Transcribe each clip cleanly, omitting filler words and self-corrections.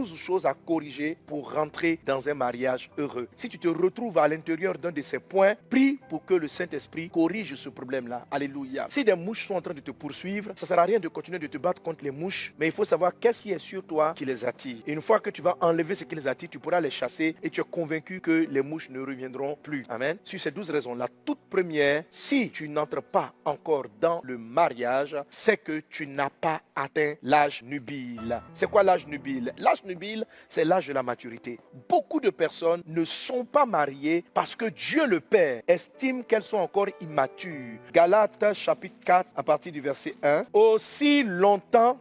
12 choses à corriger pour rentrer dans un mariage heureux. Si tu te retrouves à l'intérieur d'un de ces points, prie pour que le Saint-Esprit corrige ce problème-là. Alléluia. Si des mouches sont en train de te poursuivre, ça ne sert à rien de continuer de te battre contre les mouches, mais il faut savoir qu'est-ce qui est sur toi qui les attire. Et une fois que tu vas enlever ce qui les attire, tu pourras les chasser et tu es convaincu que les mouches ne reviendront plus. Amen. Sur ces 12 raisons, la toute première, si tu n'entres pas encore dans le mariage, c'est que tu n'as pas atteint l'âge nubile. C'est quoi l'âge nubile? L'âge nubile, c'est l'âge de la maturité. Beaucoup de personnes ne sont pas mariées parce que Dieu le Père estime qu'elles sont encore immatures. Galates chapitre 4 à partir du verset 1. Aussi longtemps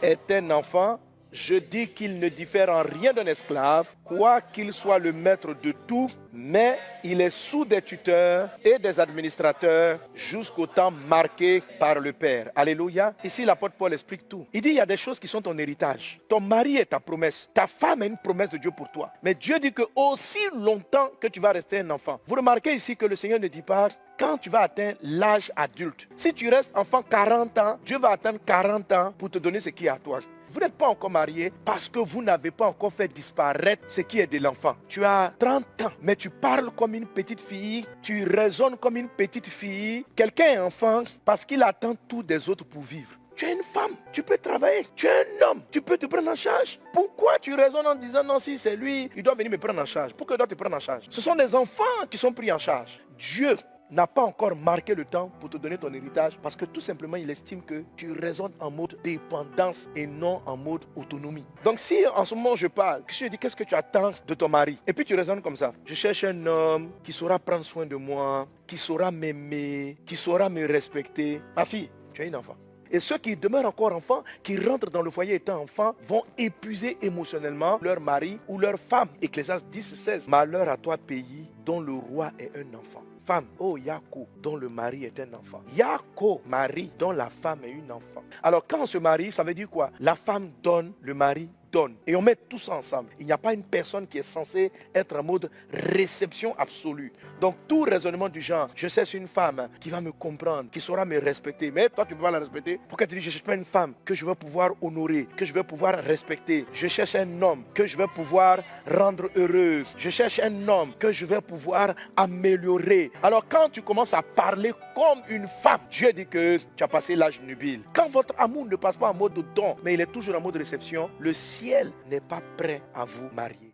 est un enfant, je dis qu'il ne diffère en rien d'un esclave, quoiqu'il soit le maître de tout, mais il est sous des tuteurs et des administrateurs jusqu'au temps marqué par le Père. Alléluia. Ici, l'apôtre Paul explique tout. Il dit, il y a des choses qui sont ton héritage. Ton mari est ta promesse. Ta femme est une promesse de Dieu pour toi. Mais Dieu dit que aussi longtemps que tu vas rester un enfant. Vous remarquez ici que le Seigneur ne dit pas quand tu vas atteindre l'âge adulte. Si tu restes enfant 40 ans, Dieu va attendre 40 ans pour te donner ce qui est à toi. Vous n'êtes pas encore marié parce que vous n'avez pas encore fait disparaître ce qui est de l'enfant. Tu as 30 ans, mais tu parles comme une petite fille, tu raisonnes comme une petite fille. Quelqu'un est enfant parce qu'il attend tout des autres pour vivre. Tu es une femme, tu peux travailler. Tu es un homme, tu peux te prendre en charge. Pourquoi tu raisonnes en disant non, si c'est lui, il doit venir me prendre en charge? Pourquoi il doit te prendre en charge? Ce sont des enfants qui sont pris en charge. Dieu n'a pas encore marqué le temps pour te donner ton héritage parce que tout simplement il estime que tu raisonnes en mode dépendance et non en mode autonomie. Donc si en ce moment je parle, je te dis qu'est-ce que tu attends de ton mari et puis tu raisonnes comme ça, je cherche un homme qui saura prendre soin de moi, qui saura m'aimer, qui saura me respecter. Ma fille, tu es une enfant. Et ceux qui demeurent encore enfants, qui rentrent dans le foyer étant enfants, vont épuiser émotionnellement leur mari ou leur femme. Ecclésiaste 10:16. Malheur à toi pays dont le roi est un enfant. Femme, oh Yako, dont le mari est un enfant. Yako, mari, dont la femme est une enfant. Alors quand on se marie, ça veut dire quoi? La femme donne, le mari donne. Et on met tout ça ensemble. Il n'y a pas une personne qui est censée être en mode réception absolue. Donc tout raisonnement du genre, je cherche une femme qui va me comprendre, qui saura me respecter. Mais toi tu ne peux pas la respecter. Pourquoi tu dis je ne cherche pas une femme que je vais pouvoir honorer, que je vais pouvoir respecter? Je cherche un homme que je vais pouvoir rendre heureux. Je cherche un homme que je vais pouvoir améliorer. Alors quand tu commences à parler comme une femme, Dieu dit que tu as passé l'âge nubile. Quand votre amour ne passe pas en mode don, mais il est toujours en mode réception, le ciel n'est pas prêt à vous marier.